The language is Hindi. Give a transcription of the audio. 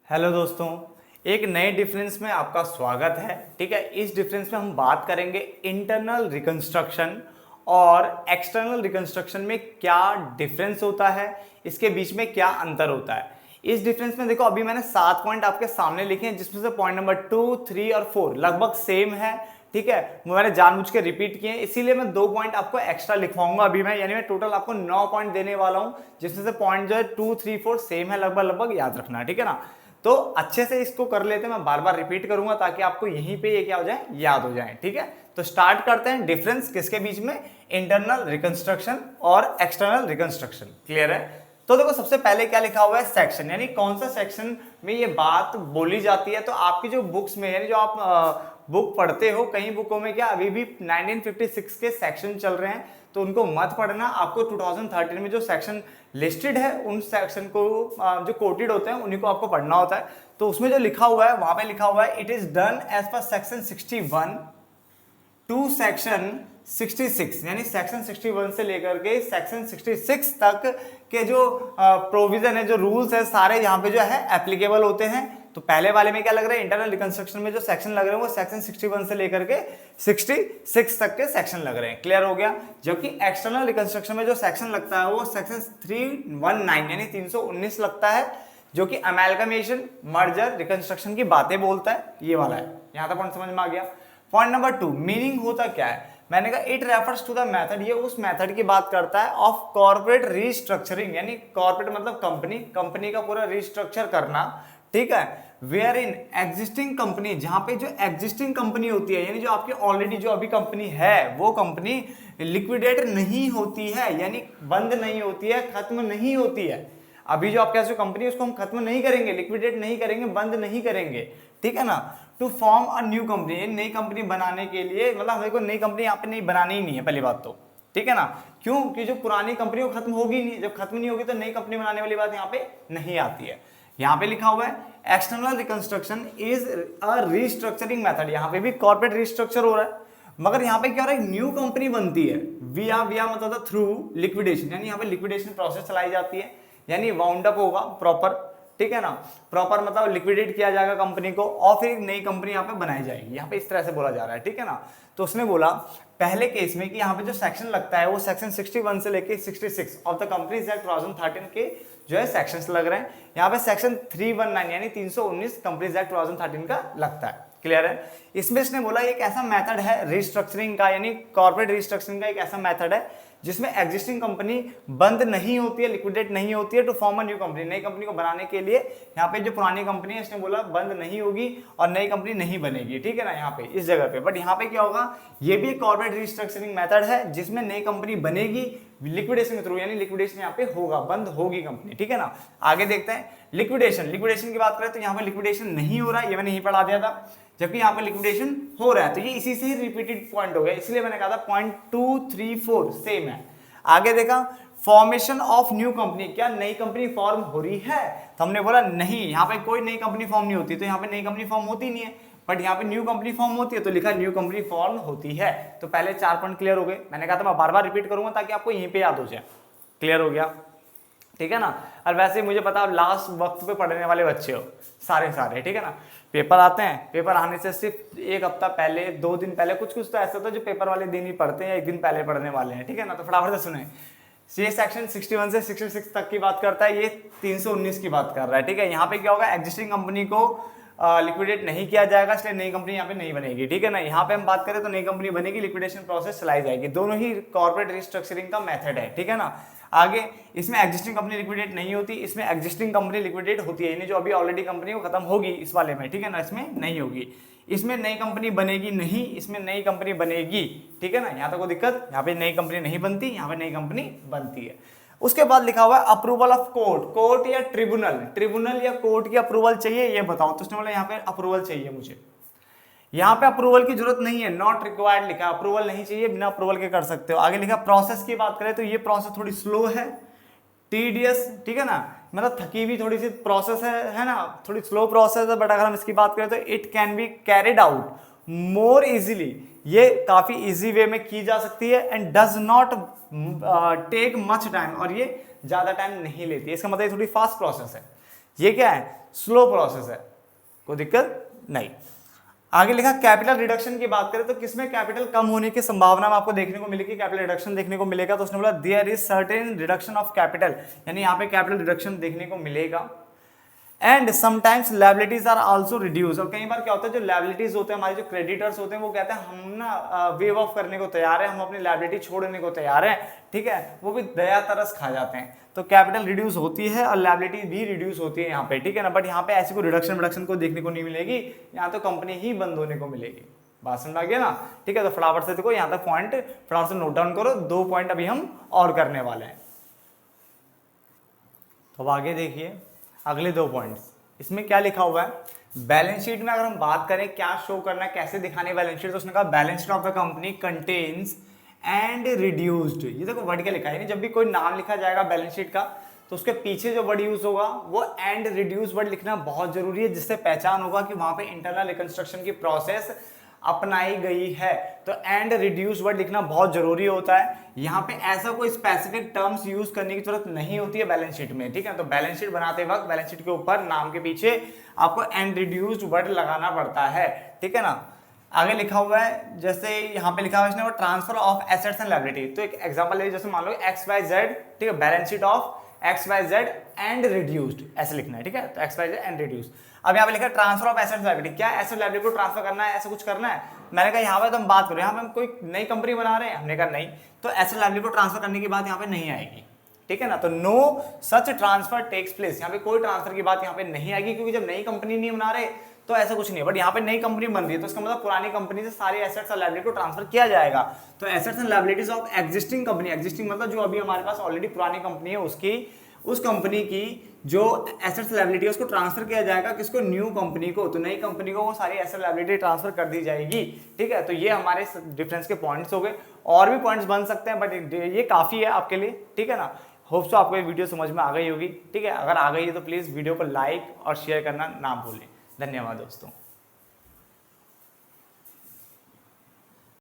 हेलो दोस्तों, एक नए डिफरेंस में आपका स्वागत है। ठीक है, इस डिफरेंस में हम बात करेंगे इंटरनल रिकंस्ट्रक्शन और एक्सटर्नल रिकंस्ट्रक्शन में क्या डिफरेंस होता है, इसके बीच में क्या अंतर होता है। इस डिफरेंस में देखो, अभी मैंने 7 पॉइंट आपके सामने लिखे हैं, जिसमें से पॉइंट नंबर 2, 3 और 4 लगभग सेम है। ठीक है, वो मैंने जानबूझ के रिपीट किए हैं, इसीलिए मैं 2 पॉइंट आपको एक्स्ट्रा लिखवाऊंगा अभी मैं, यानी मैं टोटल आपको 9 पॉइंट देने वाला हूं, जिसमें से पॉइंट जो है 2, 3, 4 सेम है, लगभग लगभग याद रखना। ठीक है ना, तो अच्छे से इसको कर लेते हैं, मैं बार बार रिपीट करूंगा ताकि आपको यहीं पे ये क्या हो जाए, याद हो जाए। ठीक है, तो स्टार्ट करते हैं। डिफरेंस किसके बीच में? इंटरनल रिकंस्ट्रक्शन और एक्सटर्नल रिकंस्ट्रक्शन। क्लियर है? तो देखो, सबसे पहले क्या लिखा हुआ है? सेक्शन, यानी कौन सा सेक्शन में ये बात बोली जाती है। तो आपकी जो बुक्स में, यानी जो आप बुक पढ़ते हो, कई बुकों में क्या अभी भी 1956 के सेक्शन चल रहे हैं, तो उनको मत पढ़ना। आपको 2013 में जो सेक्शन लिस्टेड है, उन सेक्शन को जो कोटेड होते हैं उन्हीं को आपको पढ़ना होता है। तो उसमें जो लिखा हुआ है, वहां पे लिखा हुआ है, it is done as per section 61 to section 66, यानी सेक्शन 61 से लेकर के सेक्शन 66 तक के जो प्रोविजन है, जो रूल्स है, सारे यहाँ पे जो है एप्लीकेबल होते हैं। तो पहले वाले में क्या लग रहा है? इंटरनल रिकंस्ट्रक्शन में जो सेक्शन लग रहे हैं वो सेक्शन 61 से लेकर के 66 तक के सेक्शन लग रहे हैं। क्लियर हो गया? जबकि एक्सटर्नल रिकंस्ट्रक्शन में जो सेक्शन लगता है वो सेक्शन 319 यानी 319 लगता है, जो कि अमेलगमेशन, मर्जर, रिकंस्ट्रक्शन की बातें बोलता है। ये वाला है। यहां तक पॉइंट समझ में आ गया। पॉइंट नंबर 2, मीनिंग होता क्या है? मैंने कहा it refers to the method, ये उस मेथड की बात करता है ऑफ कॉर्पोरेट रीस्ट्रक्चरिंग, यानी कॉर्पोरेट मतलब कंपनी का पूरा रीस्ट्रक्चर करना। ठीक है, वेयर इन एग्जिस्टिंग कंपनी, जहां पे जो एग्जिस्टिंग कंपनी होती है, यानी जो आपकी ऑलरेडी जो अभी कंपनी है, वो कंपनी लिक्विडेट नहीं होती है, यानी बंद नहीं होती है, खत्म नहीं होती है। अभी जो आपके पास जो कंपनी है उसको हम खत्म नहीं करेंगे, लिक्विडेट नहीं करेंगे, बंद नहीं करेंगे। ठीक है ना, to form a new company, नई कंपनी बनाने के लिए, मतलब हमें को नई कंपनी यहाँ पे नहीं बनानी ही नहीं है पहली बात तो। ठीक है ना, क्यों? कि जो पुरानी कंपनी वो खत्म होगी नहीं, जब खत्म नहीं होगी तो नई कंपनी बनाने वाली बात यहाँ पे नहीं आती है। यहाँ पे लिखा हुआ है external reconstruction is a restructuring method, यहाँ पे भी कॉर्पोरेट रिस्ट्रक्चर हो रहा है, मगर यहाँ पे क्या हो रहा है? न्यू कंपनी बनती है विया मतलब थ्रू लिक्विडेशन, यानी यहाँ पे लिक्विडेशन प्रोसेस चलाई जाती है, यानी वाउंड अप होगा प्रॉपर। ठीक है ना, प्रॉपर मतलब लिक्विडेट किया जाएगा कंपनी को और फिर नई कंपनी यहाँ पे बनाई जाएगी। यहाँ पे इस तरह से बोला जा रहा है। ठीक है ना, तो उसने बोला पहले केस में कि यहाँ पे जो सेक्शन लगता है वो सेक्शन 61 से लेके 66 ऑफ द कंपनीज एक्ट 2013 के जो है सेक्शंस लग रहे हैं। यहाँ पे सेक्शन 319 यानी 319 कंपनीज एक्ट 2013 का लगता है। क्लियर है? इसमें इसने बोला एक ऐसा मेथड है रिस्ट्रक्चरिंग का, यानी कॉर्पोरेट रिस्ट्रक्चरिंग का एक ऐसा मेथड है जिसमें एग्जिस्टिंग कंपनी बंद नहीं होती है, लिक्विडेट नहीं होती है, to form a new company, नई कंपनी को बनाने के लिए। यहाँ पे जो पुरानी कंपनी है इसने बोला बंद नहीं होगी और नई कंपनी नहीं बनेगी। ठीक है ना, यहाँ पे इस जगह पे, बट यहाँ पे क्या होगा? ये भी एक कॉर्पोरेट रिस्ट्रक्चरिंग मेथड है जिसमें नई कंपनी बनेगी लिक्विडेशन के थ्रू, यानी लिक्विडेशन यहाँ पे होगा, बंद होगी कंपनी। ठीक है ना, आगे देखते हैं लिक्विडेशन की बात करें तो यहाँ पे लिक्विडेशन नहीं हो रहा है, ये मैंने यहीं पढ़ा दिया था, जबकि यहाँ पे लिक्विडेशन हो रहा है। तो ये इसी से ही रिपीटेड पॉइंट हो गया, इसलिए मैंने कहा था पॉइंट 2, 3, 4 सेम है। आगे देखा फॉर्मेशन ऑफ न्यू कंपनी, क्या नई कंपनी फॉर्म हो रही है? तो हमने बोला नहीं, यहाँ पे कोई नई कंपनी फॉर्म नहीं होती, तो यहाँ पे नई कंपनी फॉर्म होती नहीं है, बट यहाँ पे न्यू कंपनी फॉर्म होती है, तो लिखा न्यू कंपनी फॉर्म होती है। तो पहले 4 पॉइंट क्लियर हो गए। मैंने कहा था मैं बार बार रिपीट करूंगा ताकि आपको यहीं पे याद हो जाए। क्लियर हो गया? ठीक है ना, और वैसे मुझे पता आप लास्ट वक्त पे पढ़ने वाले बच्चे हो सारे। ठीक है ना, पेपर आते हैं, पेपर आने से सिर्फ 1 हफ्ता पहले, 2 दिन पहले, कुछ तो ऐसा होता है जो पेपर वाले दिन ही पढ़ते हैं या 1 दिन पहले पढ़ने वाले हैं। ठीक है ना, तो फटाफट से सुने। ये सेक्शन 61 से 66 तक की बात करता है, ये 319 की बात कर रहा है। ठीक है, यहाँ पे क्या होगा? एग्जिस्टिंग कंपनी को लिक्विडेट नहीं किया जाएगा, इसलिए नई कंपनी यहाँ पे नहीं बनेगी। ठीक है ना, यहाँ पे हम बात करें तो नई कंपनी बनेगी, लिक्विडेशन प्रोसेस चलाई जाएगी। दोनों ही कॉर्पोरेट रिस्ट्रक्चरिंग का मेथड है। ठीक है ना, आगे इसमें एग्जिस्टिंग कंपनी लिक्विडेट नहीं होती, इसमें एग्जिस्टिंग कंपनी लिक्विडेट होती है, यानी जो अभी ऑलरेडी कंपनी वो खत्म होगी इस वाले में। ठीक है ना, इसमें नहीं होगी। इसमें नई कंपनी बनेगी नहीं, इसमें नई कंपनी बनेगी। ठीक है ना, यहाँ तक कोई दिक्कत? यहाँ पे नई कंपनी नहीं बनती, यहाँ पे नई कंपनी बनती है। उसके बाद लिखा हुआ है अप्रूवल ऑफ कोर्ट या ट्रिब्यूनल या कोर्ट की अप्रूवल चाहिए, ये बताओ। तो उसने बोला यहाँ पे अप्रूवल चाहिए मुझे, यहाँ पे अप्रूवल की जरूरत नहीं है, नॉट रिक्वायर्ड लिखा, अप्रूवल नहीं चाहिए, बिना अप्रूवल के कर सकते हो। आगे लिखा प्रोसेस की बात करें तो ये प्रोसेस थोड़ी स्लो है, टीडियस, ठीक है ना, मतलब थकी हुई थोड़ी सी प्रोसेस है ना, थोड़ी स्लो प्रोसेस है, बट अगर हम इसकी बात करें तो it can be carried out more easily, ये काफी इजी वे में की जा सकती है, and does not take much time, और ये ज्यादा टाइम नहीं लेती है। इसका मतलब ये थोड़ी फास्ट प्रोसेस है। ये क्या है, स्लो प्रोसेस है, कोई दिक्कत नहीं। आगे लिखा कैपिटल रिडक्शन की बात करें तो किसमें कैपिटल कम होने की संभावना में आपको देखने को मिलेगी, कैपिटल रिडक्शन देखने को मिलेगा। तो उसने बोला there is certain reduction of capital, यानी यहाँ पे कैपिटल रिडक्शन देखने को मिलेगा। And sometimes liabilities are also reduce, और कई बार क्या होता है जो लायबिलिटीज होते हैं, हमारे जो क्रेडिटर्स होते हैं, वो कहते हैं हम ना वेव ऑफ करने को तैयार है, हम अपनी लायबिलिटी छोड़ने को तैयार है, ठीक है, वो भी दया तरस खा जाते हैं। तो कैपिटल रिड्यूस होती है और लायबिलिटी भी रिड्यूस होती है यहाँ पे, ठीक है ना। बट यहाँ पे ऐसी कोई रिडक्शन को देखने को नहीं मिलेगी, यहाँ तो कंपनी ही बंद होने को मिलेगी। बात समझ आ गया ना, ठीक है। तो फटाफट से देखो यहाँ तक पॉइंट फटाफट से नोट डाउन करो, 2 पॉइंट अभी हम और करने वाले हैं। तो अब आगे देखिए अगले 2 पॉइंट्स, इसमें क्या लिखा हुआ है, बैलेंस शीट में अगर हम बात करें क्या शो करना है, कैसे दिखाने बैलेंस शीट, तो उसने कहा balance sheet of the company contains and reduced. ये देखो वर्ड क्या लिखा है, जब भी कोई नाम लिखा जाएगा बैलेंस शीट का तो उसके पीछे जो वर्ड यूज होगा वो एंड रिड्यूस वर्ड लिखना बहुत जरूरी है, जिससे पहचान होगा कि वहां पे इंटरनल रिकंस्ट्रक्शन की प्रोसेस अपनाई गई है। तो एंड रिड्यूस वर्ड लिखना बहुत जरूरी होता है। यहाँ पे ऐसा कोई स्पेसिफिक टर्म्स यूज करने की जरूरत नहीं होती है बैलेंस शीट में, ठीक है। तो बैलेंस शीट बनाते वक्त बैलेंस शीट के ऊपर नाम के पीछे आपको एंड रिड्यूस्ड वर्ड लगाना पड़ता है, ठीक है ना। आगे लिखा हुआ है, जैसे यहाँ पे लिखा हुआ है इसने वो transfer of assets and liability. तो एक एग्जांपल ले, जैसे मान लो XYZ, ठीक है, balance sheet of XYZ and reduced, ऐसे लिखना है, ठीक है। तो XYZ एंड रिड्यूस्ड। अब यहाँ पे लिखा है ट्रांसफर ऑफ एसेट्स लायबिलिटी, क्या एसेट लायबिलिटी को ट्रांसफर करना है, ऐसा कुछ करना है। मैंने कहा यहाँ पे तो हम बात करें, यहाँ पे हम कोई नई कंपनी बना रहे हैं, हमने कहा नहीं, तो एसेट लायबिलिटी को ट्रांसफर करने की बात यहाँ पे नहीं आएगी, ठीक है ना। तो no such transfer takes place, यहाँ पे कोई ट्रांसफर की बात यहाँ पे नहीं आएगी, क्योंकि जब नई कंपनी नहीं बना रहे तो ऐसा कुछ नहीं है। बट यहाँ पे नई कंपनी बन रही है तो इसका मतलब पुरानी कंपनी से सारी एसेट्स और लायबिलिटी को ट्रांसफर किया जाएगा। तो assets and liabilities of existing company, existing मतलब जो अभी हमारे पास ऑलरेडी पुरानी कंपनी है उसकी, उस कंपनी की जो एसेट्स लायबिलिटी है उसको ट्रांसफर किया जाएगा, किसको, न्यू कंपनी को। तो नई कंपनी को वो सारी एसेट लायबिलिटी ट्रांसफर कर दी जाएगी, ठीक है। तो ये हमारे डिफरेंस के पॉइंट्स हो गए, और भी पॉइंट्स बन सकते हैं बट ये काफी है आपके लिए, ठीक है ना। होप सो आपको ये वीडियो समझ में आ गई होगी, ठीक है। अगर आ गई है तो प्लीज वीडियो को लाइक और शेयर करना ना भूलें। धन्यवाद दोस्तों।